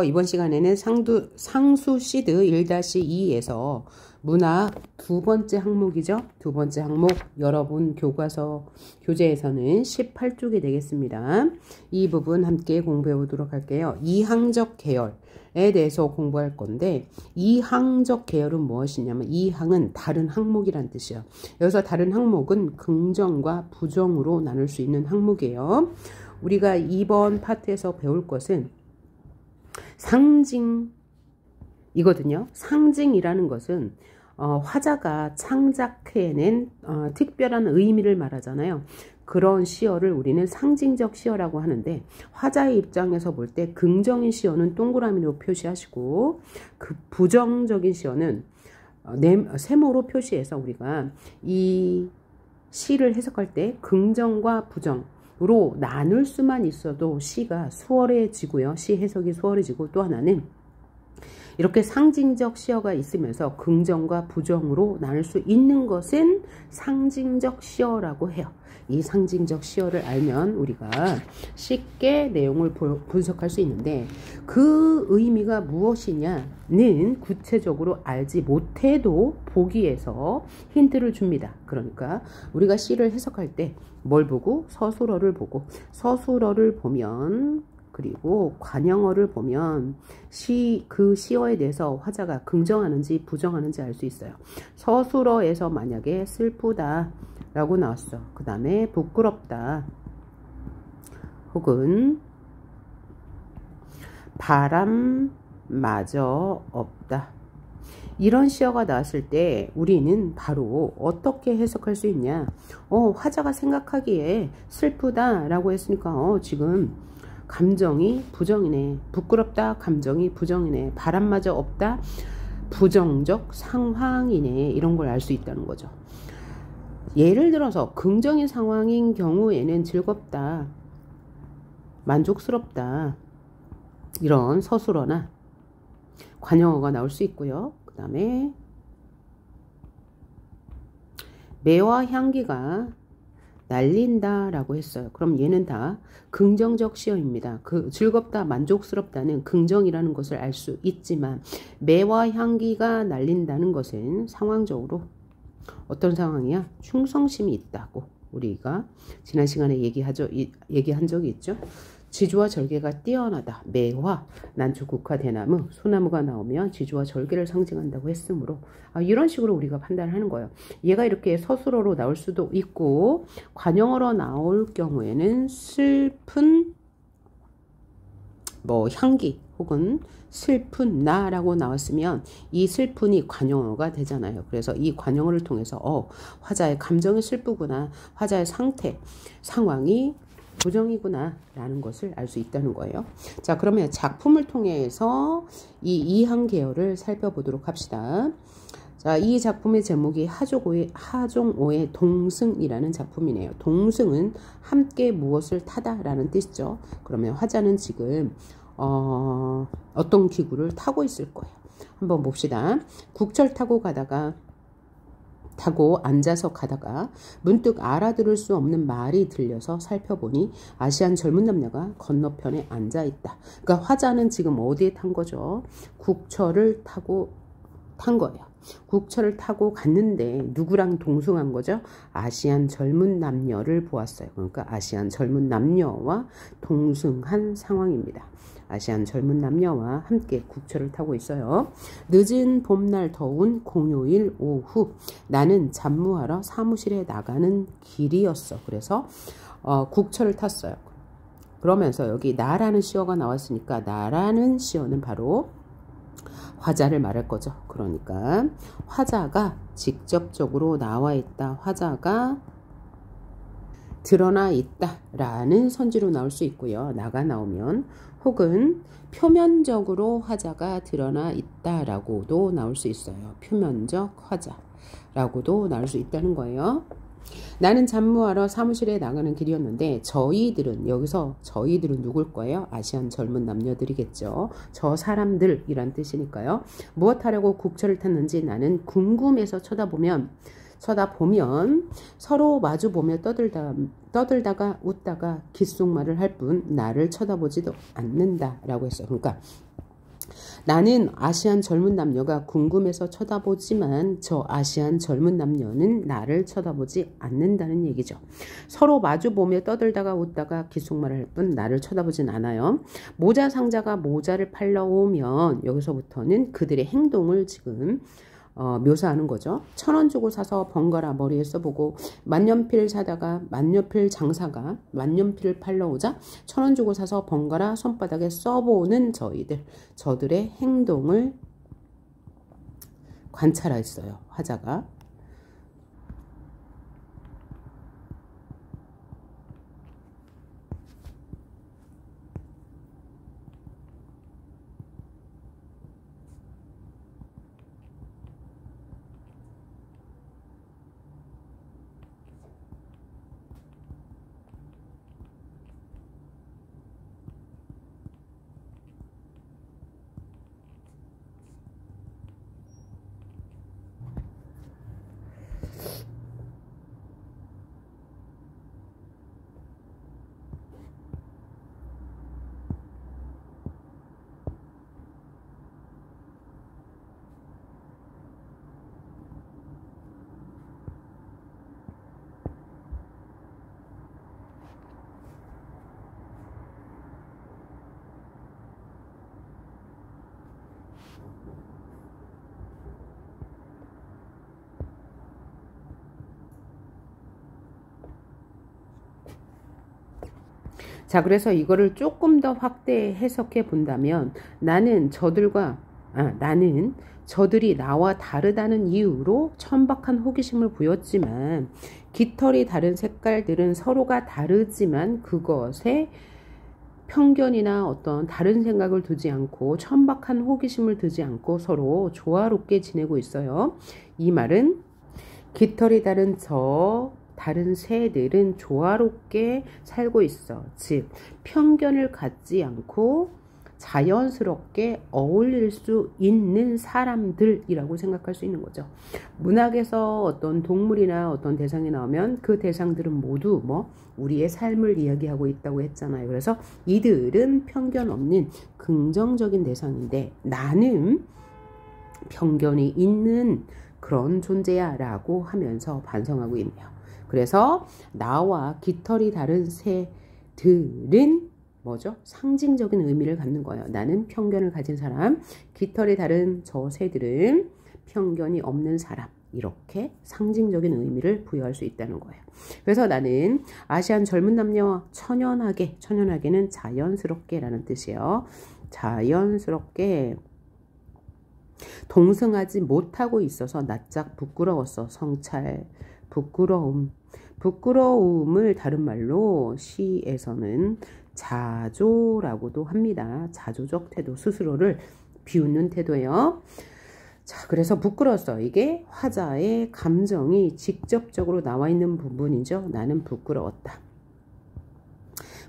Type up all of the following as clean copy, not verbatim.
이번 시간에는 상수 시드 1-2에서 문학 두 번째 항목이죠. 두 번째 항목 여러분 교과서 교재에서는 18쪽이 되겠습니다. 이 부분 함께 공부해 보도록 할게요. 이항적 계열에 대해서 공부할 건데, 이항적 계열은 무엇이냐면 이항은 다른 항목이란 뜻이에요. 여기서 다른 항목은 긍정과 부정으로 나눌 수 있는 항목이에요. 우리가 이번 파트에서 배울 것은 상징이거든요. 상징이라는 것은 화자가 창작해낸 특별한 의미를 말하잖아요. 그런 시어를 우리는 상징적 시어라고 하는데, 화자의 입장에서 볼 때 긍정인 시어는 동그라미로 표시하시고, 그 부정적인 시어는 세모로 표시해서 우리가 이 시를 해석할 때 긍정과 부정으로 나눌 수만 있어도 시가 수월해지고요. 시 해석이 수월해지고, 또 하나는 이렇게 상징적 시어가 있으면서 긍정과 부정으로 나눌 수 있는 것은 상징적 시어라고 해요. 이 상징적 시어를 알면 우리가 쉽게 내용을 분석할 수 있는데, 그 의미가 무엇이냐는 구체적으로 알지 못해도 보기에서 힌트를 줍니다. 그러니까 우리가 시를 해석할 때 뭘 보고? 서술어를 보고, 서술어를 보면, 그리고 관형어를 보면 그 시어에 대해서 화자가 긍정하는지 부정하는지 알 수 있어요. 서술어에서 만약에 슬프다 라고 나왔어. 그 다음에 부끄럽다, 혹은 바람마저 없다, 이런 시어가 나왔을 때 우리는 바로 어떻게 해석할 수 있냐? 화자가 생각하기에 슬프다 라고 했으니까 지금 감정이 부정이네. 부끄럽다, 감정이 부정이네. 바람마저 없다, 부정적 상황이네. 이런 걸 알 수 있다는 거죠. 예를 들어서 긍정인 상황인 경우에는 즐겁다, 만족스럽다, 이런 서술어나 관형어가 나올 수 있고요. 그 다음에 매와 향기가 날린다 라고 했어요. 그럼 얘는 다 긍정적 시어입니다. 즐겁다, 만족스럽다는 긍정이라는 것을 알 수 있지만, 매와 향기가 날린다는 것은 상황적으로 어떤 상황이야? 충성심이 있다고 우리가 지난 시간에 얘기한 적이 있죠. 지주와 절개가 뛰어나다. 매화, 난초, 국화, 대나무, 소나무가 나오면 지주와 절개를 상징한다고 했으므로 이런 식으로 우리가 판단하는 거예요. 얘가 이렇게 서술어로 나올 수도 있고, 관형어로 나올 경우에는 슬픈 향기 혹은 슬픈 나라고 나왔으면 이 슬픈이 관형어가 되잖아요. 그래서 이 관형어를 통해서 화자의 감정이 슬프구나, 화자의 상태, 상황이 부정이구나 라는 것을 알 수 있다는 거예요. 자, 그러면 작품을 통해서 이 이항 계열을 살펴보도록 합시다. 자, 이 작품의 제목이 하종오의 동승이라는 작품이네요. 동승은 함께 무엇을 타다 라는 뜻이죠. 그러면 화자는 지금 어떤 기구를 타고 있을 거예요. 한번 봅시다. 국철 타고 앉아서 가다가 문득 알아들을 수 없는 말이 들려서 살펴보니 아시안 젊은 남녀가 건너편에 앉아 있다. 그러니까 화자는 지금 어디에 탄 거죠? 국철을 타고 탄 거예요. 국철을 타고 갔는데 누구랑 동승한 거죠? 아시안 젊은 남녀를 보았어요. 그러니까 아시안 젊은 남녀와 동승한 상황입니다. 아시안 젊은 남녀와 함께 국철을 타고 있어요. 늦은 봄날 더운 공휴일 오후, 나는 잡무하러 사무실에 나가는 길이었어. 그래서 국철을 탔어요. 그러면서 여기 나라는 시어가 나왔으니까 나라는 시어는 바로 화자를 말할 거죠. 그러니까 화자가 직접적으로 나와 있다, 화자가 드러나 있다 라는 선지로 나올 수 있고요. 나가 나오면 혹은 표면적으로 화자가 드러나 있다 라고도 나올 수 있어요. 표면적 화자 라고도 나올 수 있다는 거예요. 나는 잡무하러 사무실에 나가는 길이었는데, 여기서 저희들은 누굴 거예요? 아시안 젊은 남녀들이겠죠. 저 사람들이란 뜻이니까요. 무엇하려고 국철을 탔는지 나는 궁금해서 쳐다보면 서로 마주보며 떠들다가 웃다가 귓속말을 할 뿐 나를 쳐다보지도 않는다 라고 했어요. 그러니까 나는 아시안 젊은 남녀가 궁금해서 쳐다보지만 저 아시안 젊은 남녀는 나를 쳐다보지 않는다는 얘기죠. 서로 마주보며 떠들다가 웃다가 귓속말을 할 뿐 나를 쳐다보진 않아요. 모자 상자가 모자를 팔러 오면 여기서부터는 그들의 행동을 지금 묘사하는 거죠. 1,000원 주고 사서 번갈아 머리에 써보고 만년필 사다가 만년필 장사가 만년필을 팔러 오자 1,000원 주고 사서 번갈아 손바닥에 써보는 저들의 행동을 관찰했어요. 화자가. 자, 그래서 이거를 조금 더 확대 해석해 본다면 나는 저들이 나와 다르다는 이유로 천박한 호기심을 보였지만 깃털이 다른 색깔들은 서로가 다르지만 그것에 편견이나 어떤 다른 생각을 두지 않고 천박한 호기심을 두지 않고 서로 조화롭게 지내고 있어요. 이 말은 깃털이 다른 다른 새들은 조화롭게 살고 있어. 즉, 편견을 갖지 않고 자연스럽게 어울릴 수 있는 사람들이라고 생각할 수 있는 거죠. 문학에서 어떤 동물이나 어떤 대상이 나오면 그 대상들은 모두 우리의 삶을 이야기하고 있다고 했잖아요. 그래서 이들은 편견 없는 긍정적인 대상인데 나는 편견이 있는 그런 존재야 라고 하면서 반성하고 있네요. 그래서 나와 깃털이 다른 새들은 뭐죠? 상징적인 의미를 갖는 거예요. 나는 편견을 가진 사람, 깃털이 다른 저 새들은 편견이 없는 사람. 이렇게 상징적인 의미를 부여할 수 있다는 거예요. 그래서 나는 아시안 젊은 남녀와 천연하게는 자연스럽게 라는 뜻이에요. 자연스럽게 동승하지 못하고 있어서 낯짝 부끄러웠어. 성찰, 부끄러움을 다른 말로 시에서는 자조라고도 합니다. 자조적 태도, 스스로를 비웃는 태도예요. 자, 그래서 부끄러웠어. 이게 화자의 감정이 직접적으로 나와 있는 부분이죠. 나는 부끄러웠다.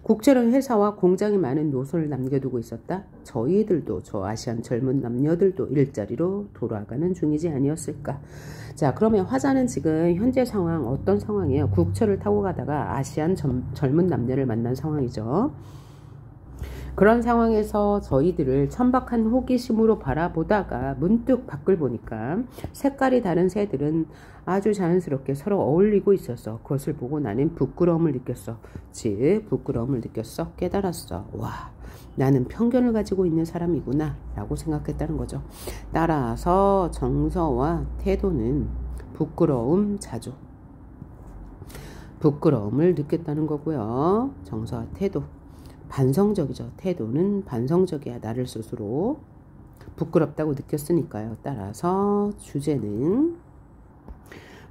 국제적 회사와 공장이 많은 노선을 남겨두고 있었다. 저희들도, 저 아시안 젊은 남녀들도 일자리로 돌아가는 중이지 아니었을까. 자, 그러면 화자는 지금 현재 상황 어떤 상황이에요? 국철을 타고 가다가 아시안 젊은 남녀를 만난 상황이죠. 그런 상황에서 저희들을 천박한 호기심으로 바라보다가 문득 밖을 보니까 색깔이 다른 새들은 아주 자연스럽게 서로 어울리고 있었어. 그것을 보고 나는 부끄러움을 느꼈어. 즉, 부끄러움을 느꼈어. 깨달았어. 와, 나는 편견을 가지고 있는 사람이구나 라고 생각했다는 거죠. 따라서 정서와 태도는 부끄러움, 자조. 부끄러움을 느꼈다는 거고요. 정서와 태도. 반성적이죠. 태도는 반성적이야. 나를 스스로 부끄럽다고 느꼈으니까요. 따라서 주제는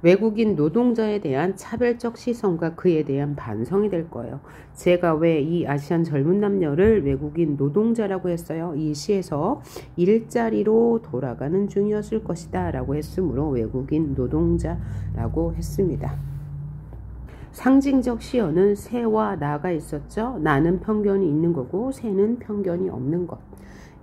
외국인 노동자에 대한 차별적 시선과 그에 대한 반성이 될 거예요. 제가 왜 이 아시안 젊은 남녀를 외국인 노동자라고 했어요? 이 시에서 일자리로 돌아가는 중이었을 것이다 라고 했으므로 외국인 노동자라고 했습니다. 상징적 시어는 새와 나가 있었죠. 나는 편견이 있는 거고 새는 편견이 없는 것.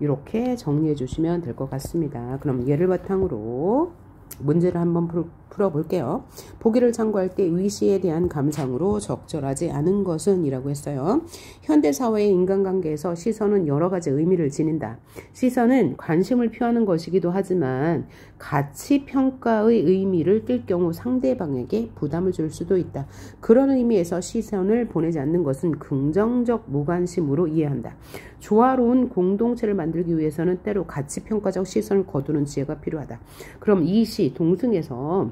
이렇게 정리해 주시면 될 것 같습니다. 그럼 예를 바탕으로 문제를 한번 풀어볼게요. 보기를 참고할 때 위시에 대한 감상으로 적절하지 않은 것은 이라고 했어요. 현대사회의 인간관계에서 시선은 여러 가지 의미를 지닌다. 시선은 관심을 표하는 것이기도 하지만 가치평가의 의미를 띨 경우 상대방에게 부담을 줄 수도 있다. 그런 의미에서 시선을 보내지 않는 것은 긍정적 무관심으로 이해한다. 조화로운 공동체를 만들기 위해서는 때로 가치평가적 시선을 거두는 지혜가 필요하다. 그럼 이 시 동승에서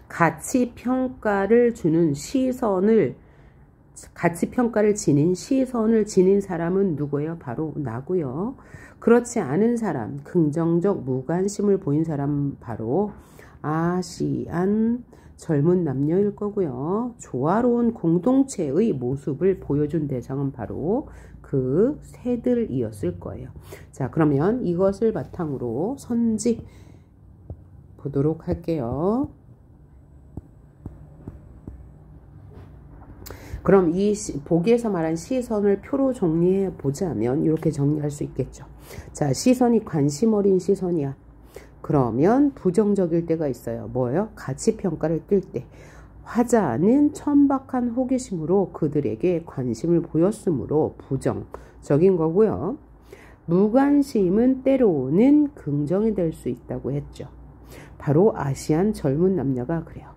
가치평가를 주는 가치평가를 지닌 시선을 지닌 사람은 누구예요? 바로 나고요. 그렇지 않은 사람, 긍정적 무관심을 보인 사람 바로 아시안 젊은 남녀일 거고요. 조화로운 공동체의 모습을 보여준 대상은 바로 그 새들이었을 거예요. 자, 그러면 이것을 바탕으로 선지 보도록 할게요. 그럼 이 보기에서 말한 시선을 표로 정리해 보자면 이렇게 정리할 수 있겠죠. 자, 시선이 관심 어린 시선이야. 그러면 부정적일 때가 있어요. 뭐예요? 가치평가를 뜰 때. 화자는 천박한 호기심으로 그들에게 관심을 보였으므로 부정적인 거고요. 무관심은 때로는 긍정이 될 수 있다고 했죠. 바로 아시안 젊은 남녀가 그래요.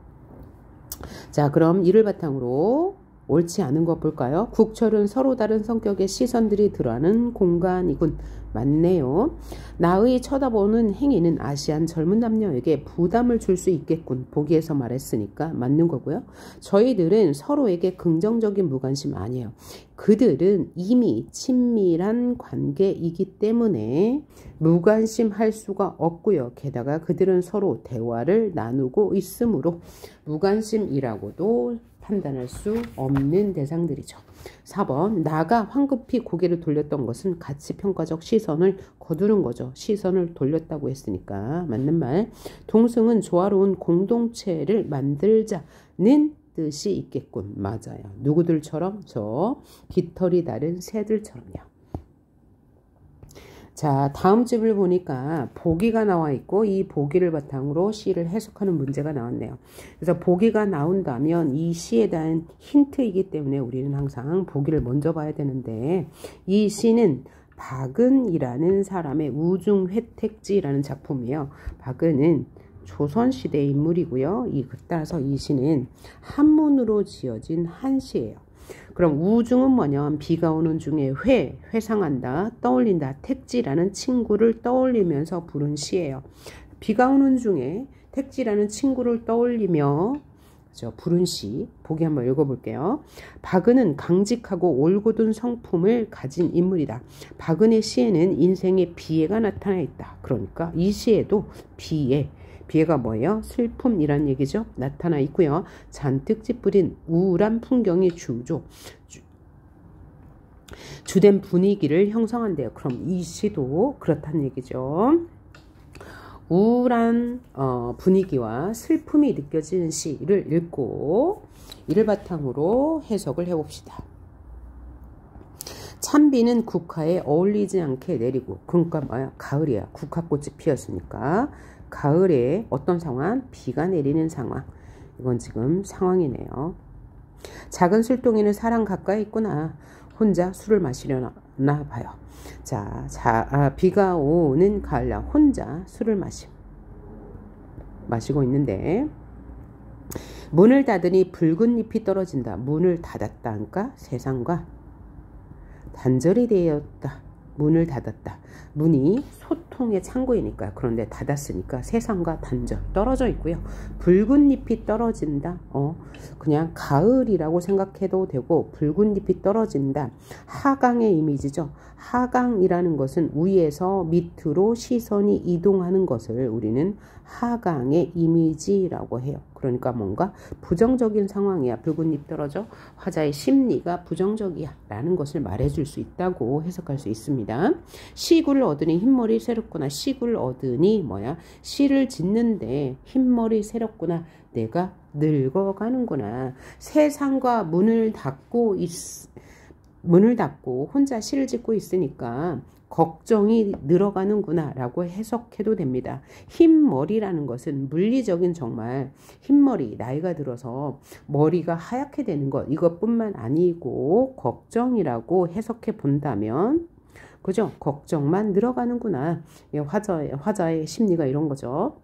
자, 그럼 이를 바탕으로 옳지 않은 것 볼까요? 국철은 서로 다른 성격의 시선들이 들어가는 공간이군. 맞네요. 나의 쳐다보는 행위는 아시안 젊은 남녀에게 부담을 줄 수 있겠군. 보기에서 말했으니까 맞는 거고요. 저희들은 서로에게 긍정적인 무관심 아니에요. 그들은 이미 친밀한 관계이기 때문에 무관심할 수가 없고요. 게다가 그들은 서로 대화를 나누고 있으므로 무관심이라고도 판단할 수 없는 대상들이죠. 4번 나가 황급히 고개를 돌렸던 것은 가치평가적 시선을 거두는 거죠. 시선을 돌렸다고 했으니까 맞는 말. 동승은 조화로운 공동체를 만들자는 뜻이 있겠군. 맞아요. 누구들처럼? 저 깃털이 다른 새들처럼요. 자, 다음 집을 보니까 보기가 나와 있고 이 보기를 바탕으로 시를 해석하는 문제가 나왔네요. 그래서 보기가 나온다면 이 시에 대한 힌트이기 때문에 우리는 항상 보기를 먼저 봐야 되는데 이 시는 박은이라는 사람의 우중회택지라는 작품이에요. 박은은 조선시대의 인물이고요. 따라서 이 시는 한문으로 지어진 한시예요. 그럼 우중은 뭐냐면 비가 오는 중에 회상한다, 떠올린다, 택지라는 친구를 떠올리면서 부른 시예요. 비가 오는 중에 택지라는 친구를 떠올리며 부른 시. 보기 한번 읽어볼게요. 박은은 강직하고 올곧은 성품을 가진 인물이다. 박은의 시에는 인생의 비애가 나타나 있다. 그러니까 이 시에도 비애가 뭐예요? 슬픔이란 얘기죠. 나타나 있고요. 잔뜩 찌푸린 우울한 풍경이 주된 분위기를 형성한대요. 그럼 이 시도 그렇다는 얘기죠. 우울한 분위기와 슬픔이 느껴지는 시를 읽고 이를 바탕으로 해석을 해봅시다. 찬비는 국화에 어울리지 않게 내리고, 그러니까 뭐야? 가을이야. 국화꽃이 피었으니까 가을에 어떤 상황? 비가 내리는 상황. 이건 지금 상황이네요. 작은 술동이는 사람 가까이 있구나. 혼자 술을 마시려나 봐요. 자, 비가 오는 가을날 혼자 술을 마시고 있는데 문을 닫으니 붉은 잎이 떨어진다. 문을 닫았다 하니까 세상과 단절이 되었다. 문을 닫았다. 문이 소통의 창구이니까. 그런데 닫았으니까 세상과 단절 떨어져 있고요. 붉은 잎이 떨어진다. 그냥 가을이라고 생각해도 되고 붉은 잎이 떨어진다. 하강의 이미지죠. 하강이라는 것은 위에서 밑으로 시선이 이동하는 것을 우리는 하강의 이미지라고 해요. 그러니까 뭔가 부정적인 상황이야. 붉은 잎 떨어져. 화자의 심리가 부정적이야 라는 것을 말해줄 수 있다고 해석할 수 있습니다. 시구를 얻으니 흰머리 새롭구나. 시구를 얻으니 뭐야? 시를 짓는데 흰머리 새롭구나. 내가 늙어가는구나. 세상과 문을 닫고 혼자 시를 짓고 있으니까 걱정이 늘어가는구나 라고 해석해도 됩니다. 흰머리라는 것은 물리적인 정말 흰머리, 나이가 들어서 머리가 하얗게 되는 것, 이것뿐만 아니고 걱정이라고 해석해 본다면, 그죠? 걱정만 늘어가는구나. 화자의 심리가 이런 거죠.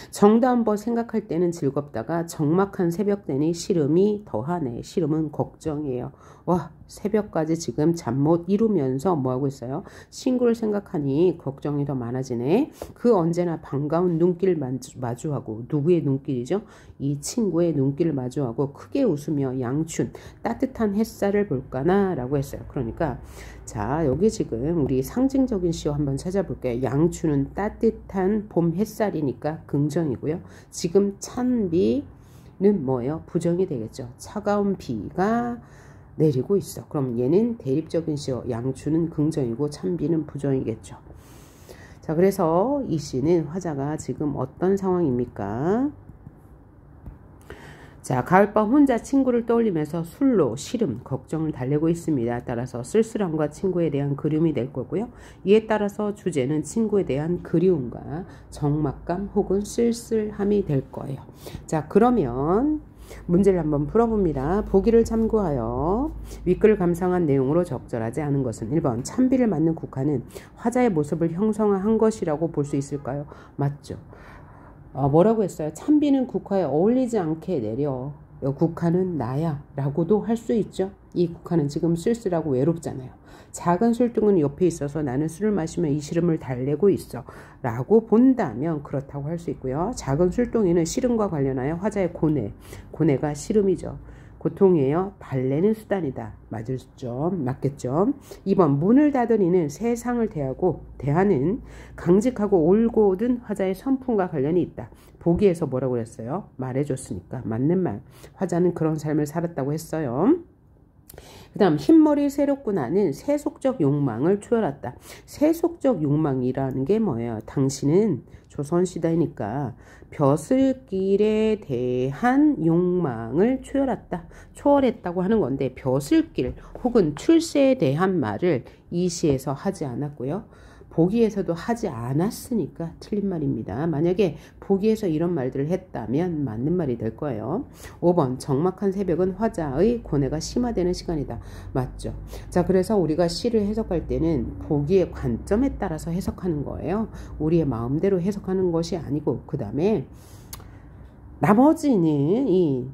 정다운법 생각할 때는 즐겁다가 적막한 새벽 되니 시름이 더하네. 시름은 걱정이에요. 와, 새벽까지 지금 잠 못 이루면서 뭐하고 있어요? 친구를 생각하니 걱정이 더 많아지네. 그 언제나 반가운 눈길 마주하고, 누구의 눈길이죠? 이 친구의 눈길을 마주하고 크게 웃으며 양춘 따뜻한 햇살을 볼까나 라고 했어요. 그러니까 자, 여기 지금 우리 상징적인 시어 한번 찾아볼게요. 양춘은 따뜻한 봄 햇살이니까 긍정이고요. 지금 찬 비는 뭐예요? 부정이 되겠죠. 차가운 비가 내리고 있어. 그럼 얘는 대립적인 시어. 양춘은 긍정이고 찬 비는 부정이겠죠. 자, 그래서 이 시는 화자가 지금 어떤 상황입니까? 자, 가을밤 혼자 친구를 떠올리면서 술로 시름, 걱정을 달래고 있습니다. 따라서 쓸쓸함과 친구에 대한 그리움이 될 거고요. 이에 따라서 주제는 친구에 대한 그리움과 적막감 혹은 쓸쓸함이 될 거예요. 자, 그러면 문제를 한번 풀어봅니다. 보기를 참고하여 윗글을 감상한 내용으로 적절하지 않은 것은 1번 찬비를 맞는 국화는 화자의 모습을 형성한 것이라고 볼 수 있을까요? 맞죠. 뭐라고 했어요? 찬비는 국화에 어울리지 않게 내려. 국화는 나야 라고도 할 수 있죠. 이 국화는 지금 쓸쓸하고 외롭잖아요. 작은 술둥은 옆에 있어서 나는 술을 마시면 이 시름을 달래고 있어 라고 본다면 그렇다고 할 수 있고요. 작은 술둥이는 시름과 관련하여 화자의 고뇌가 시름이죠. 고통이에요. 달래는 수단이다. 맞겠죠. 2번 문을 닫으니는 세상을 대하는 강직하고 올곧은 화자의 선풍과 관련이 있다. 보기에서 뭐라고 그랬어요? 말해줬으니까 맞는 말. 화자는 그런 삶을 살았다고 했어요. 그 다음 흰머리 새롭구나는 세속적 욕망을 초월했다. 세속적 욕망이라는 게 뭐예요? 당신은 조선시대니까 벼슬길에 대한 욕망을 초월했다고 하는 건데 벼슬길 혹은 출세에 대한 말을 이 시에서 하지 않았고요. 보기에서도 하지 않았으니까 틀린 말입니다. 만약에 보기에서 이런 말들을 했다면 맞는 말이 될 거예요. 5번 적막한 새벽은 화자의 고뇌가 심화되는 시간이다. 맞죠. 자, 그래서 우리가 시를 해석할 때는 보기의 관점에 따라서 해석하는 거예요. 우리의 마음대로 해석하는 것이 아니고 그 다음에 나머지는 이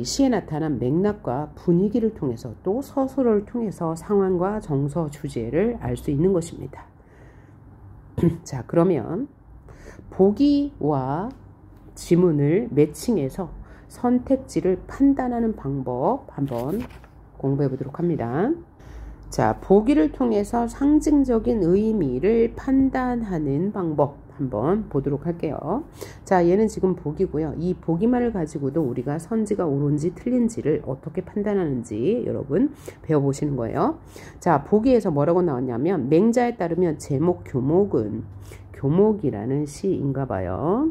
시에 나타난 맥락과 분위기를 통해서 또 서술을 통해서 상황과 정서 주제를 알 수 있는 것입니다. 자, 그러면 보기와 지문을 매칭해서 선택지를 판단하는 방법 한번 공부해 보도록 합니다. 자, 보기를 통해서 상징적인 의미를 판단하는 방법 한번 보도록 할게요. 자, 얘는 지금 보기고요. 이 보기만을 가지고도 우리가 선지가 옳은지 틀린지를 어떻게 판단하는지 여러분 배워보시는 거예요. 자, 보기에서 뭐라고 나왔냐면 맹자에 따르면 제목 교목은 교목이라는 시인가 봐요.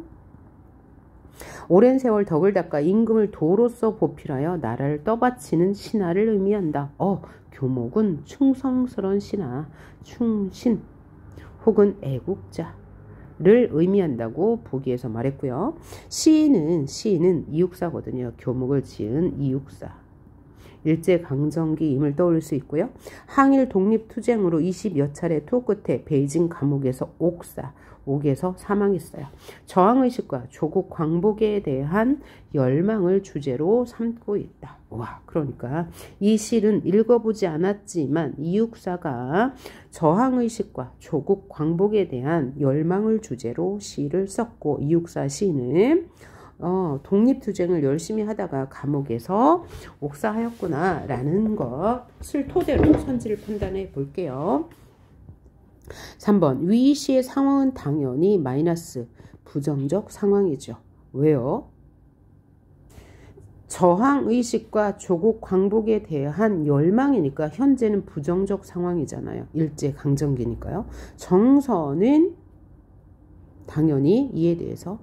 오랜 세월 덕을 닦아 임금을 도로서 보필하여 나라를 떠받치는 신하를 의미한다. 교목은 충성스러운 신하, 충신 혹은 애국자 를 의미한다고 보기에서 말했고요. 시인은 이육사거든요. 교목을 지은 이육사. 일제강점기임을 떠올릴 수 있고요. 항일 독립투쟁으로 20여 차례 투 끝에 베이징 감옥에서 옥에서 사망했어요. 저항의식과 조국 광복에 대한 열망을 주제로 삼고 있다. 와, 그러니까 이 시는 읽어보지 않았지만 이육사가 저항의식과 조국 광복에 대한 열망을 주제로 시를 썼고 이육사 시는 독립투쟁을 열심히 하다가 감옥에서 옥사하였구나 라는 것을 토대로 선지를 판단해 볼게요. 3번 위 시의 상황은 당연히 마이너스 부정적 상황이죠. 왜요? 저항의식과 조국 광복에 대한 열망이니까 현재는 부정적 상황이잖아요. 일제강점기니까요. 정서는 당연히 이에 대해서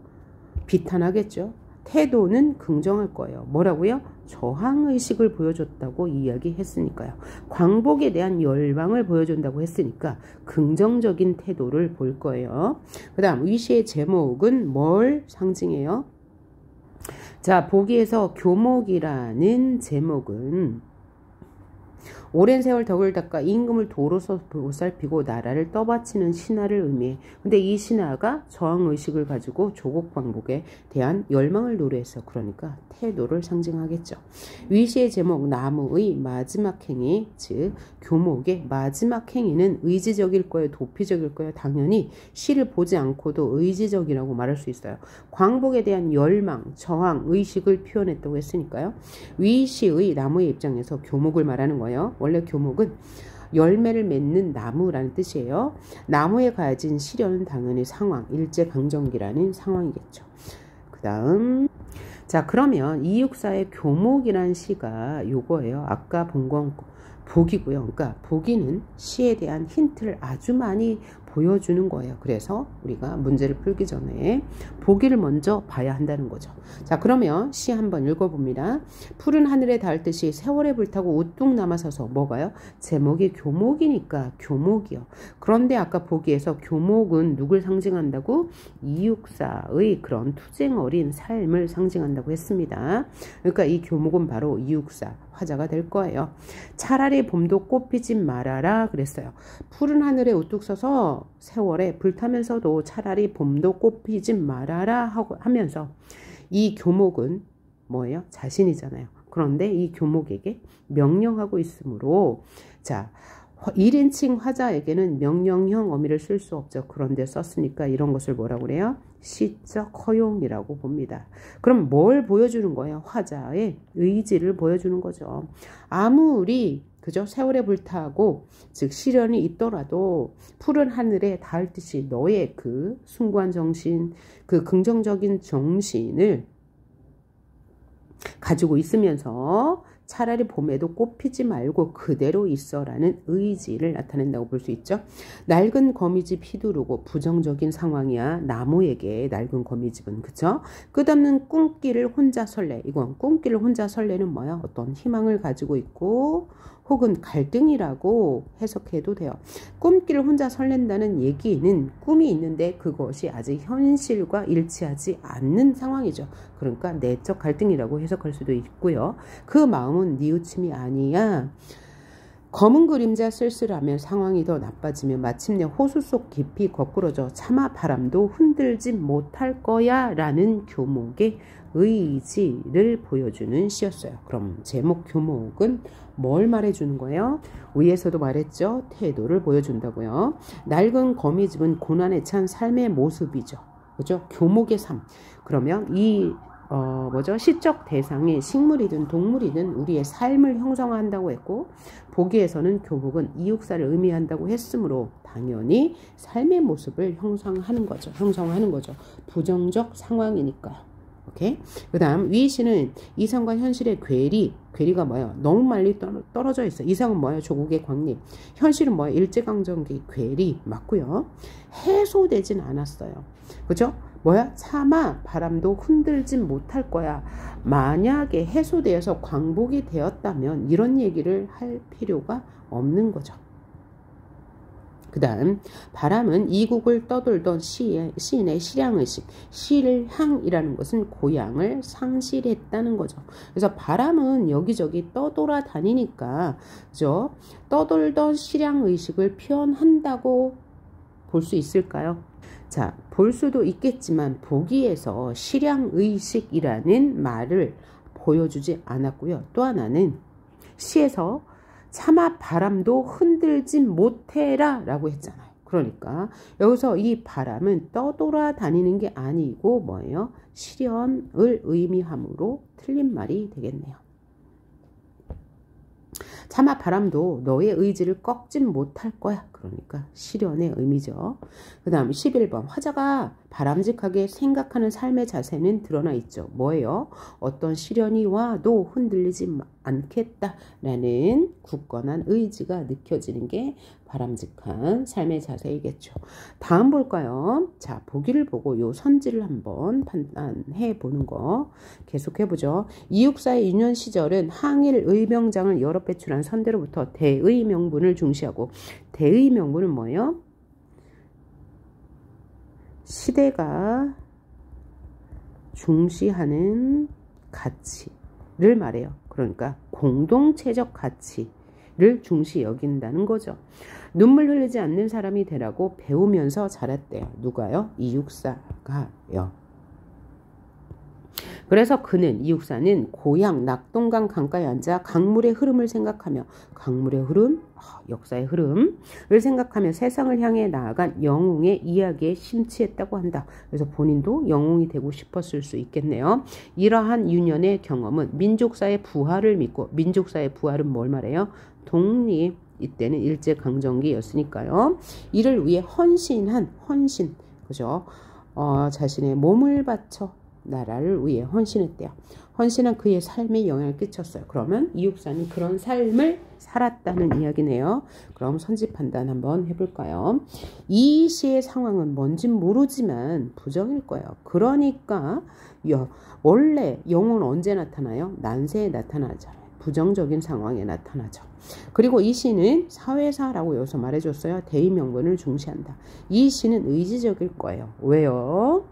비탄하겠죠. 태도는 긍정할 거예요. 뭐라고요? 저항의식을 보여줬다고 이야기했으니까요. 광복에 대한 열망을 보여준다고 했으니까 긍정적인 태도를 볼 거예요. 그 다음 위시의 제목은 뭘 상징해요? 자, 보기에서 교목이라는 제목은 오랜 세월 덕을 닦아 임금을 도로서 보살피고 나라를 떠받치는 신하를 의미해. 근데 이 신하가 저항의식을 가지고 조국 광복에 대한 열망을 노래했어. 그러니까 태도를 상징하겠죠. 위시의 제목 나무의 마지막 행위, 즉 교목의 마지막 행위는 의지적일 거예요, 도피적일 거예요? 당연히 시를 보지 않고도 의지적이라고 말할 수 있어요. 광복에 대한 열망, 저항, 의식을 표현했다고 했으니까요. 위시의 나무의 입장에서 교목을 말하는 거예요. 원래 교목은 열매를 맺는 나무라는 뜻이에요. 나무에 가진 시련은 당연히 상황, 일제강점기라는 상황이겠죠. 그 다음 자, 그러면 이육사의 교목이라는 시가 요거예요. 아까 본 건 복이고요. 그러니까 복이는 시에 대한 힌트를 아주 많이 보여주는 거예요. 그래서 우리가 문제를 풀기 전에 보기를 먼저 봐야 한다는 거죠. 자, 그러면 시 한번 읽어봅니다. 푸른 하늘에 닿을 듯이 세월에 불타고 우뚝 남아서서 뭐가요? 제목이 교목이니까 교목이요. 그런데 아까 보기에서 교목은 누굴 상징한다고? 이육사의 그런 투쟁 어린 삶을 상징한다고 했습니다. 그러니까 이 교목은 바로 이육사 화자가 될 거예요. 차라리 봄도 꽃피지 말아라 그랬어요. 푸른 하늘에 우뚝 서서 세월에 불타면서도 차라리 봄도 꽃피지 말아라 하면서 이 교목은 뭐예요? 자신이잖아요. 그런데 이 교목에게 명령하고 있으므로 자 1인칭 화자에게는 명령형 어미를 쓸 수 없죠. 그런데 썼으니까 이런 것을 뭐라고 그래요? 시적 허용이라고 봅니다. 그럼 뭘 보여주는 거예요? 화자의 의지를 보여주는 거죠. 아무리 그죠? 세월에 불타고 즉 시련이 있더라도 푸른 하늘에 닿을 듯이 너의 그 숭고한 정신, 그 긍정적인 정신을 가지고 있으면서 차라리 봄에도 꽃피지 말고 그대로 있어라는 의지를 나타낸다고 볼 수 있죠. 낡은 거미집 휘두르고 부정적인 상황이야. 나무에게 낡은 거미집은 그쵸? 끝없는 꿈길을 혼자 설레. 이건 꿈길을 혼자 설레는 뭐야? 어떤 희망을 가지고 있고 혹은 갈등이라고 해석해도 돼요. 꿈길을 혼자 설렌다는 얘기는 꿈이 있는데 그것이 아직 현실과 일치하지 않는 상황이죠. 그러니까 내적 갈등이라고 해석할 수도 있고요. 그 마음은 뉘우침이 아니야. 검은 그림자 쓸쓸하며 상황이 더 나빠지며 마침내 호수 속 깊이 거꾸러져 차마 바람도 흔들지 못할 거야 라는 교목의 의지를 보여주는 시였어요. 그럼 제목 교목은 뭘 말해주는 거예요? 위에서도 말했죠. 태도를 보여준다고요. 낡은 거미집은 고난에 찬 삶의 모습이죠. 그죠? 교목의 삶. 그러면 이 시적 대상이 식물이든 동물이든 우리의 삶을 형성한다고 했고 보기에서는 교목은 이육사를 의미한다고 했으므로 당연히 삶의 모습을 형성하는 거죠. 부정적 상황이니까요. 오케이. 그 다음 위시는 이상과 현실의 괴리가 뭐예요? 너무 멀리 떨어져 있어. 이상은 뭐예요? 조국의 광립. 현실은 뭐예요? 일제강점기 괴리 맞고요. 해소되진 않았어요. 그죠? 뭐야? 차마 바람도 흔들진 못할 거야. 만약에 해소되어서 광복이 되었다면 이런 얘기를 할 필요가 없는 거죠. 그 다음 바람은 이국을 떠돌던 시인의 실향의식, 실향이라는 것은 고향을 상실했다는 거죠. 그래서 바람은 여기저기 떠돌아다니니까 그죠? 떠돌던 실향의식을 표현한다고 볼 수 있을까요? 자, 볼 수도 있겠지만 보기에서 실향의식이라는 말을 보여주지 않았고요. 또 하나는 시에서 차마 바람도 흔들진 못해라 라고 했잖아요. 그러니까 여기서 이 바람은 떠돌아다니는 게 아니고 뭐예요? 실현을 의미하므로 틀린 말이 되겠네요. 차마 바람도 너의 의지를 꺾진 못할 거야. 그러니까 실현의 의미죠. 그 다음 11번 화자가 바람직하게 생각하는 삶의 자세는 드러나 있죠. 뭐예요? 어떤 시련이 와도 흔들리지 않겠다라는 굳건한 의지가 느껴지는 게 바람직한 삶의 자세이겠죠. 다음 볼까요? 자, 보기를 보고 요 선지를 한번 판단해 보는 거 계속해 보죠. 이육사의 유년 시절은 항일 의병장을 여러 배출한 선대로부터 대의 명분을 중시하고, 대의 명분은 뭐예요? 시대가 중시하는 가치를 말해요. 그러니까 공동체적 가치를 중시 여긴다는 거죠. 눈물 흘리지 않는 사람이 되라고 배우면서 자랐대요. 누가요? 이육사가요. 그래서 그는, 이육사는 고향 낙동강 강가에 앉아 강물의 흐름을 생각하며, 강물의 흐름, 역사의 흐름을 생각하며 세상을 향해 나아간 영웅의 이야기에 심취했다고 한다. 그래서 본인도 영웅이 되고 싶었을 수 있겠네요. 이러한 유년의 경험은 민족사의 부활을 믿고, 민족사의 부활은 뭘 말해요? 독립, 이때는 일제강점기였으니까요. 이를 위해 헌신, 그죠? 자신의 몸을 바쳐 나라를 위해 헌신했대요. 헌신한 그의 삶에 영향을 끼쳤어요. 그러면 이육사는 그런 삶을 살았다는 이야기네요. 그럼 선지 판단 한번 해볼까요? 이 시의 상황은 뭔진 모르지만 부정일 거예요. 그러니까 원래 영웅은 언제 나타나요? 난세에 나타나잖아요. 부정적인 상황에 나타나죠. 그리고 이 시는 사회사라고 여기서 말해줬어요. 대의명분을 중시한다. 이 시는 의지적일 거예요. 왜요?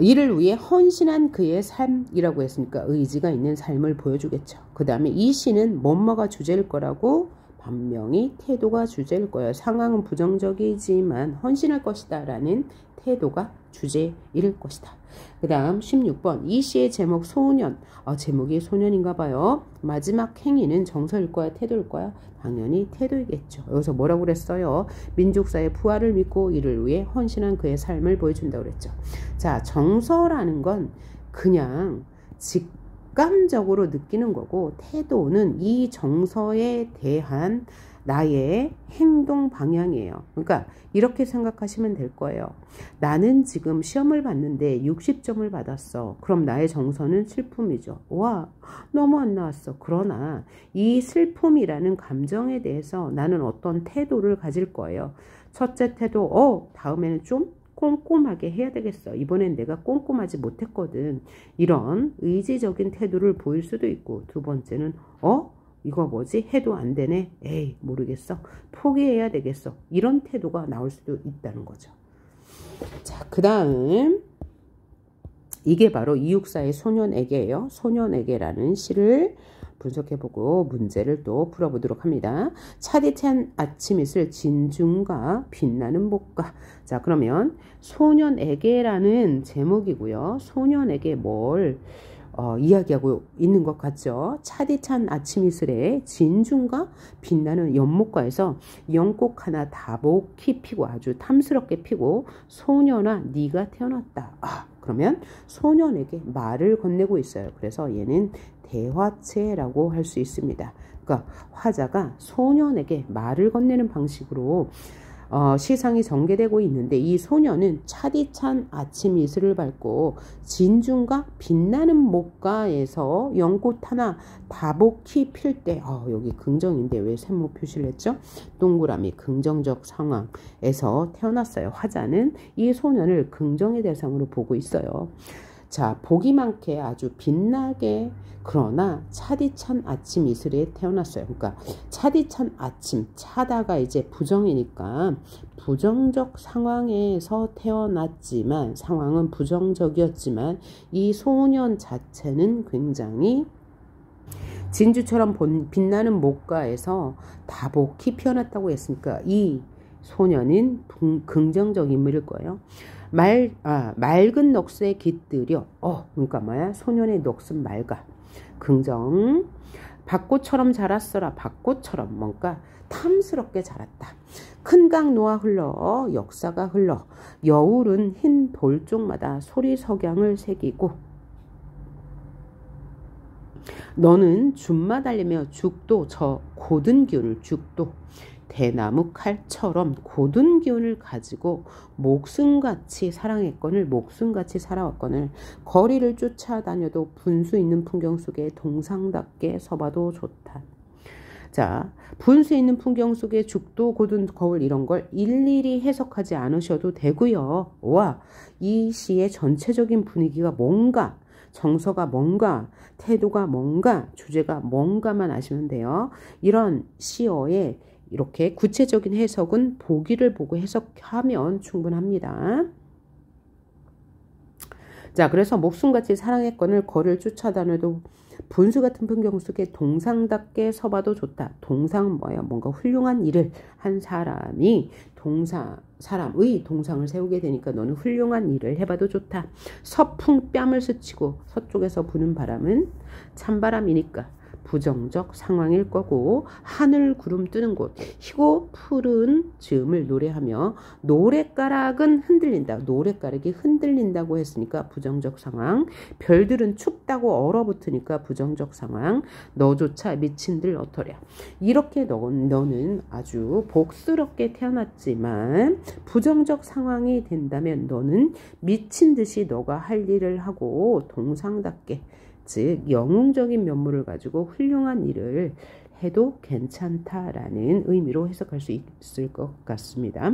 이를 위해 헌신한 그의 삶이라고 했으니까 의지가 있는 삶을 보여주겠죠. 그 다음에 이 시는 뭐뭐가 주제일 거라고, 분명히 태도가 주제일 거예요. 상황은 부정적이지만 헌신할 것이다 라는 태도가 주제일 것이다. 그 다음 16번 이 시의 제목 소년, 제목이 소년인가 봐요. 마지막 행위는 정서일 거야 태도일 거야? 당연히 태도이겠죠. 여기서 뭐라고 그랬어요? 민족사의 부활을 믿고 이를 위해 헌신한 그의 삶을 보여준다고 그랬죠. 자, 정서라는 건 그냥 직감적으로 느끼는 거고, 태도는 이 정서에 대한 나의 행동 방향이에요. 그러니까 이렇게 생각하시면 될 거예요. 나는 지금 시험을 봤는데 60점을 받았어. 그럼 나의 정서는 슬픔이죠. 와, 너무 안 나왔어. 그러나 이 슬픔이라는 감정에 대해서 나는 어떤 태도를 가질 거예요. 첫째 태도, 다음에는 좀 꼼꼼하게 해야 되겠어. 이번엔 내가 꼼꼼하지 못했거든. 이런 의지적인 태도를 보일 수도 있고, 두 번째는 이거 뭐지? 해도 안 되네. 에이, 모르겠어. 포기해야 되겠어. 이런 태도가 나올 수도 있다는 거죠. 자, 그 다음 이게 바로 이육사의 소년에게예요. 소년에게라는 시를 분석해보고 문제를 또 풀어보도록 합니다. 차디찬 아침 이슬 진중과 빛나는 목가. 자, 그러면 소년에게라는 제목이고요. 소년에게 뭘 이야기하고 있는 것 같죠. 차디찬 아침 이슬에 진중과 빛나는 연못가에서 연꽃 하나 다복히 피고 아주 탐스럽게 피고 소년아 네가 태어났다. 그러면 소년에게 말을 건네고 있어요. 그래서 얘는 대화체라고 할 수 있습니다. 그러니까 화자가 소년에게 말을 건네는 방식으로 시상이 전개되고 있는데, 이 소년은 차디찬 아침 이슬을 밟고 진중과 빛나는 목가에서 연꽃 하나 다복히 필 때, 여기 긍정인데 왜 샘모 표시를 했죠? 동그라미 긍정적 상황에서 태어났어요. 화자는 이 소년을 긍정의 대상으로 보고 있어요. 자, 보기 많게 아주 빛나게, 그러나 차디찬 아침 이슬에 태어났어요. 그러니까 차디찬 아침, 차다가 이제 부정이니까 부정적 상황에서 태어났지만, 상황은 부정적이었지만 이 소년 자체는 굉장히 진주처럼 빛나는 목가에서 다복히 피어났다고 했으니까 이 소년은 긍정적 인물일 거예요. 맑은 넋에 깃들여. 그러니까 뭐야? 소년의 넋은 맑아. 긍정. 밭꽃처럼 자랐어라. 밭꽃처럼 뭔가 탐스럽게 자랐다. 큰 강 놓아 흘러 역사가 흘러 여울은 흰 돌쪽마다 소리 석양을 새기고, 너는 줌마 달리며 죽도 저 고든 기운을 죽도 대나무 칼처럼 고든 기운을 가지고 목숨같이 사랑했거늘 목숨같이 살아왔거늘 거리를 쫓아다녀도 분수 있는 풍경 속에 동상답게 서봐도 좋다. 자, 분수 있는 풍경 속에 죽도 고든 거울 이런 걸 일일이 해석하지 않으셔도 되고요. 와, 이 시의 전체적인 분위기가 뭔가, 정서가 뭔가, 태도가 뭔가, 주제가 뭔가만 아시면 돼요. 이런 시어의 이렇게 구체적인 해석은 보기를 보고 해석하면 충분합니다. 자, 그래서 목숨같이 사랑했거늘 거리를 쫓아다녀도 분수 같은 풍경 속에 동상답게 서봐도 좋다. 동상은 뭐예요? 뭔가 훌륭한 일을 한 사람이 사람의 동상을 세우게 되니까 너는 곳 일을 해봐도 좋다. 서풍 뺨을 스치고 서쪽에서 부는 바람은 찬바람이니까 부정적 상황일 거고 하늘 구름 뜨는 곳 희고 푸른 즈음을 노래하며 노랫가락은 흔들린다. 노랫가락이 흔들린다고 했으니까 부정적 상황. 별들은 춥다고 얼어붙으니까 부정적 상황. 너조차 미친들 어떠랴. 이렇게 너는 아주 복스럽게 태어났지만 부정적 상황이 된다면 너는 미친 듯이 너가 할 일을 하고 동상답게 즉 영웅적인 면모를 가지고 훌륭한 일을 해도 괜찮다라는 의미로 해석할 수 있을 것 같습니다.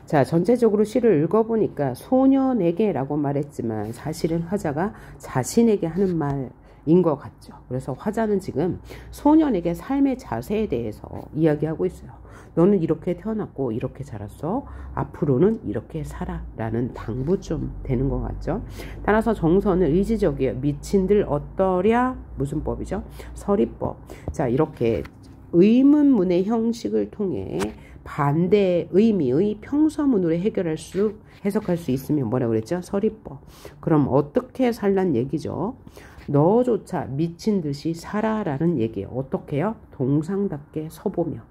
자, 전체적으로 시를 읽어보니까 소년에게 라고 말했지만 사실은 화자가 자신에게 하는 말인 것 같죠. 그래서 화자는 지금 소년에게 삶의 자세에 대해서 이야기하고 있어요. 너는 이렇게 태어났고 이렇게 자랐어. 앞으로는 이렇게 살아 라는 당부 좀 되는 것 같죠. 따라서 정서는 의지적이에요. 미친들 어떠랴 무슨 법이죠? 서리법. 자, 이렇게 의문문의 형식을 통해 반대 의미의 평서문으로 해석할 수 있으면 뭐라고 그랬죠? 서리법. 그럼 어떻게 살란 얘기죠? 너조차 미친 듯이 살아라는 얘기예요. 어떻게 해요? 동상답게 서보며.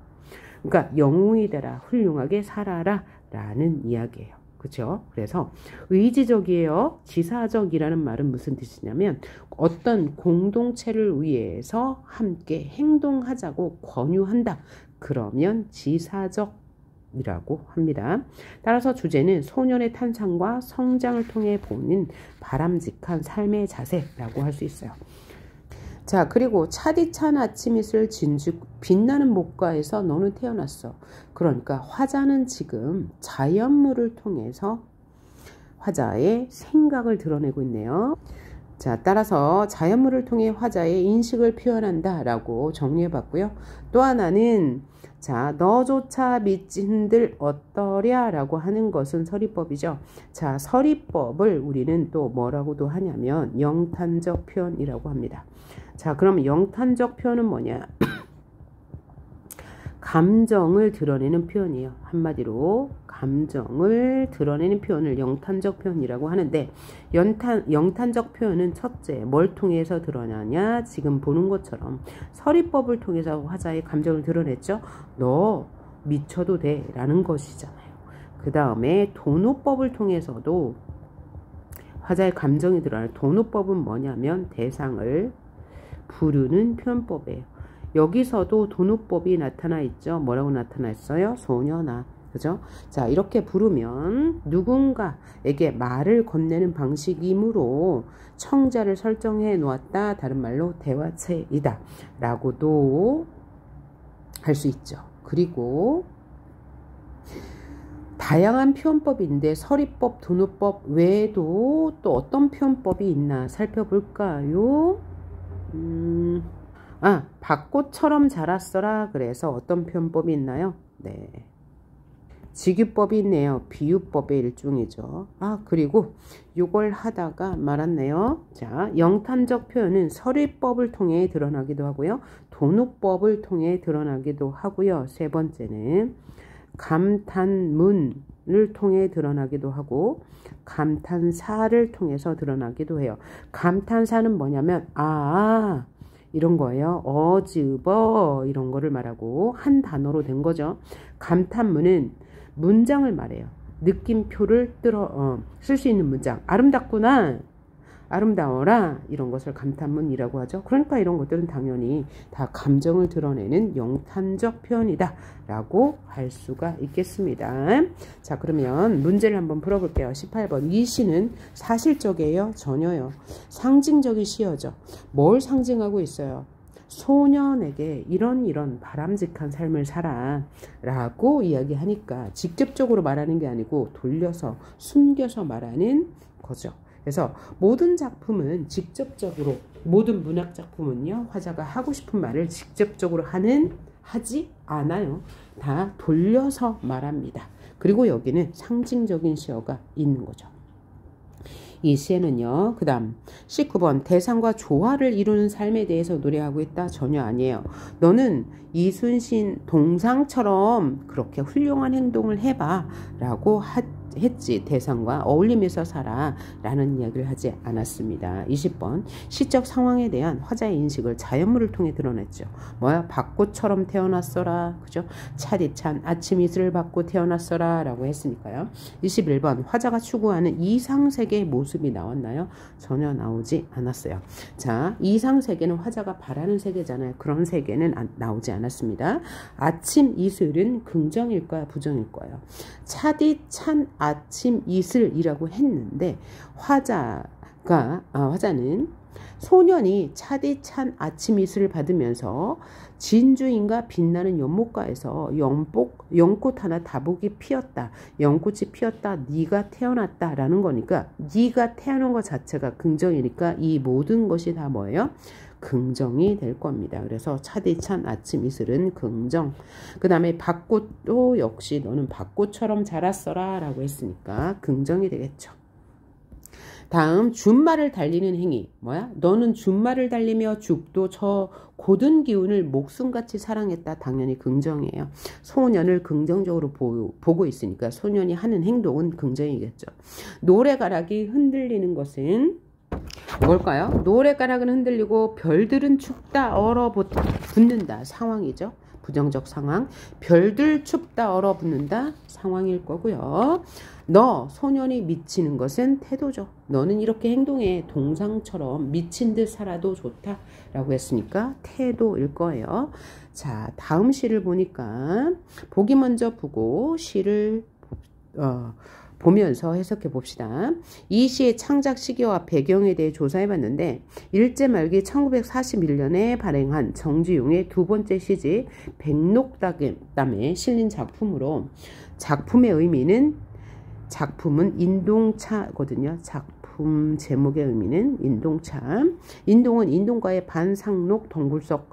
그러니까 영웅이 되라, 훌륭하게 살아라 라는 이야기예요. 그렇죠? 그래서 의지적이에요. 지사적이라는 말은 무슨 뜻이냐면 어떤 공동체를 위해서 함께 행동하자고 권유한다. 그러면 지사적이라고 합니다. 따라서 주제는 소년의 탄생과 성장을 통해 보는 바람직한 삶의 자세라고 할 수 있어요. 자, 그리고 차디찬 아침이슬 진즉 빛나는 목가에서 너는 태어났어. 그러니까 화자는 지금 자연물을 통해서 화자의 생각을 드러내고 있네요. 자, 따라서 자연물을 통해 화자의 인식을 표현한다 라고 정리해 봤고요. 또 하나는 자, 너조차 미친들 어떠랴 라고 하는 것은 서리법이죠. 자, 서리법을 우리는 또 뭐라고도 하냐면 영탄적 표현이라고 합니다. 자, 그럼 영탄적 표현은 뭐냐? 감정을 드러내는 표현이에요. 한마디로 감정을 드러내는 표현을 영탄적 표현이라고 하는데 영탄적 표현은 첫째 뭘 통해서 드러나냐? 지금 보는 것처럼 서리법을 통해서 화자의 감정을 드러냈죠. 너 미쳐도 돼 라는 것이잖아요. 그 다음에 도노법을 통해서도 화자의 감정이 드러나요. 도노법은 뭐냐면 대상을 부르는 표현법이에요. 여기서도 도노법이 나타나 있죠. 뭐라고 나타나 있어요? 소녀나. 그죠? 자, 이렇게 부르면 누군가에게 말을 건네는 방식이므로 청자를 설정해 놓았다. 다른 말로 대화체이다. 라고도 할 수 있죠. 그리고 다양한 표현법인데 서리법, 도노법 외에도 또 어떤 표현법이 있나 살펴볼까요? 밭꽃처럼 자랐어라. 그래서 어떤 표현법이 있나요? 네, 직유법이 있네요. 비유법의 일종이죠. 그리고 이걸 하다가 말았네요. 자, 영탄적 표현은 서리법을 통해 드러나기도 하고요. 도노법을 통해 드러나기도 하고요. 세 번째는 감탄문을 통해 드러나기도 하고 감탄사를 통해서 드러나기도 해요. 감탄사는 뭐냐면 이런 거예요. 어즈버 이런 거를 말하고 한 단어로 된 거죠. 감탄문은 문장을 말해요. 느낌표를 쓸 수 있는 문장. 아름답구나. 아름다워라 이런 것을 감탄문이라고 하죠. 그러니까 이런 것들은 당연히 다 감정을 드러내는 영탄적 표현이다 라고 할 수가 있겠습니다. 자, 그러면 문제를 한번 풀어볼게요. 18번. 이 시는 사실적이에요? 전혀요. 상징적인 시어죠. 뭘 상징하고 있어요? 소년에게 이런 바람직한 삶을 살아 라고 이야기하니까 직접적으로 말하는 게 아니고 돌려서 숨겨서 말하는 거죠. 그래서 모든 작품은 직접적으로, 모든 문학 작품은요, 화자가 하고 싶은 말을 직접적으로 하지 않아요. 다 돌려서 말합니다. 그리고 여기는 상징적인 시어가 있는 거죠. 이 시에는요, 그 다음 19번. 대상과 조화를 이루는 삶에 대해서 노래하고 있다? 전혀 아니에요. 너는 이순신 동상처럼 그렇게 훌륭한 행동을 해봐 라고 했지. 대상과 어울리면서 살아 라는 이야기를 하지 않았습니다. 20번. 시적 상황에 대한 화자의 인식을 자연물을 통해 드러냈죠. 뭐야? 벚꽃처럼 태어났어라. 그죠? 차디찬 아침 이슬을 받고 태어났어라 라고 했으니까요. 21번. 화자가 추구하는 이상세계의 모습이 나왔나요? 전혀 나오지 않았어요. 자, 이상세계는 화자가 바라는 세계잖아요. 그런 세계는 나오지 않았습니다. 아침 이슬은 긍정일까요? 부정일까요? 차디찬 아침 이슬이라고 했는데 화자는 소년이 차디찬 아침 이슬을 받으면서 진주인가 빛나는 연못가에서 연꽃 하나 다복이 피었다. 연꽃이 피었다. 네가 태어났다 라는 거니까 네가 태어난 것 자체가 긍정이니까 이 모든 것이 다 뭐예요? 긍정이 될 겁니다. 그래서 차디찬 아침 이슬은 긍정. 그 다음에 벚꽃도 역시 너는 벚꽃처럼 자랐어라 라고 했으니까 긍정이 되겠죠. 다음 준말을 달리는 행위. 뭐야? 너는 준말을 달리며 죽도 저 고든 기운을 목숨같이 사랑했다. 당연히 긍정이에요. 소년을 긍정적으로 보고 있으니까 소년이 하는 행동은 긍정이겠죠. 노래가락이 흔들리는 것은 뭘까요? 노래가락은 흔들리고 별들은 춥다 얼어붙는다 상황이죠. 부정적 상황. 별들 춥다 얼어붙는다 상황일 거고요. 너 소년이 미치는 것은 태도죠. 너는 이렇게 행동해. 동상처럼 미친 듯 살아도 좋다 라고 했으니까 태도일 거예요. 자, 다음 시를 보니까 보기 먼저 보고 시를 보면서 해석해 봅시다. 이 시의 창작 시기와 배경에 대해 조사해 봤는데 일제 말기 1941년에 발행한 정지용의 두 번째 시집 백록담에 실린 작품으로 작품의 의미는 작품은 인동차거든요. 작품 제목의 의미는 인동차. 인동은 인동과의 반상록 덩굴성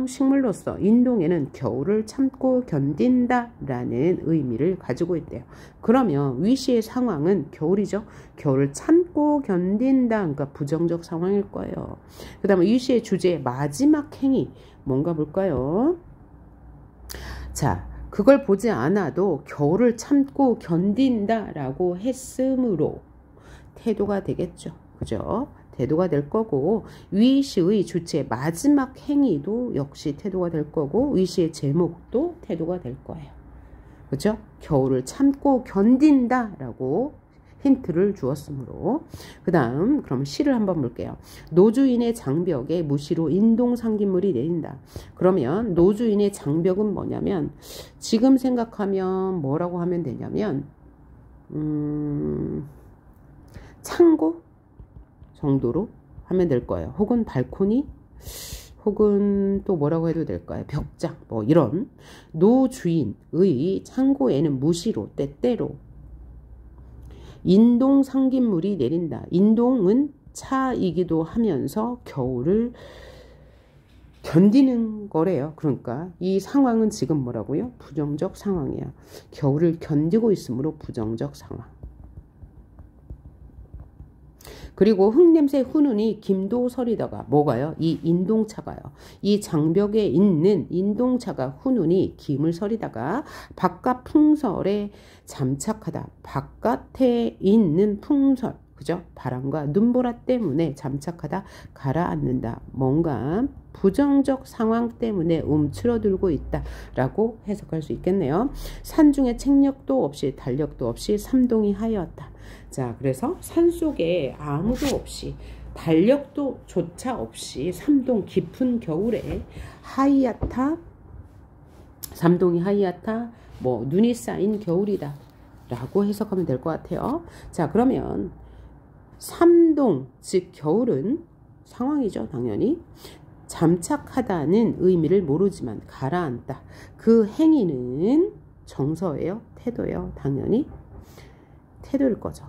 식물로서 인동에는 겨울을 참고 견딘다라는 의미를 가지고 있대요. 그러면 위시의 상황은 겨울이죠. 겨울을 참고 견딘다. 그러니까 부정적 상황일 거예요. 그 다음에 위시의 주제 마지막 행위 뭔가 볼까요? 자, 그걸 보지 않아도 겨울을 참고 견딘다라고 했으므로 태도가 되겠죠. 그죠? 태도가 될 거고 위시의 주체 마지막 행위도 역시 태도가 될 거고 위시의 제목도 태도가 될 거예요. 그죠? 겨울을 참고 견딘다라고 힌트를 주었으므로. 그 다음 그럼 시를 한번 볼게요. 노주인의 장벽에 무시로 인동상gin물이 내린다. 그러면 노주인의 장벽은 뭐냐면 지금 생각하면 뭐라고 하면 되냐면 창고 정도로 하면 될 거예요. 혹은 발코니 혹은 또 뭐라고 해도 될까요? 벽장 뭐 이런. 노주인의 창고에는 무시로 때때로 인동상gin물이 내린다. 인동은 차이기도 하면서 겨울을 견디는 거래요. 그러니까 이 상황은 지금 뭐라고요? 부정적 상황이야. 겨울을 견디고 있으므로 부정적 상황. 그리고 흙냄새 훈훈이 김도설이다가 뭐가요? 이 인동차가요. 이 장벽에 있는 인동차가 훈훈이 김을 서리다가 바깥 풍설에 잠착하다. 바깥에 있는 풍설, 그죠? 바람과 눈보라 때문에 잠착하다, 가라앉는다. 뭔가 부정적 상황 때문에 움츠러들고 있다라고 해석할 수 있겠네요. 산중에 책력도 없이 달력도 없이 삼동이 하였다. 자, 그래서 산속에 아무도 없이 달력도 조차 없이 삼동 깊은 겨울에 하이아타, 삼동이 하이아타, 뭐 눈이 쌓인 겨울이다 라고 해석하면 될 것 같아요. 자, 그러면 삼동, 즉 겨울은 상황이죠. 당연히 잠착하다는 의미를 모르지만 가라앉다. 그 행위는 정서예요? 태도예요? 당연히 태도일 거죠.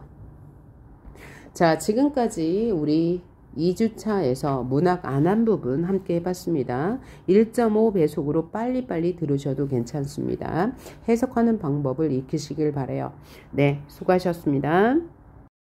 자, 지금까지 우리 2주차에서 문학 안 한 부분 함께 해봤습니다. 1.5 배속으로 빨리빨리 들으셔도 괜찮습니다. 해석하는 방법을 익히시길 바라요. 네, 수고하셨습니다.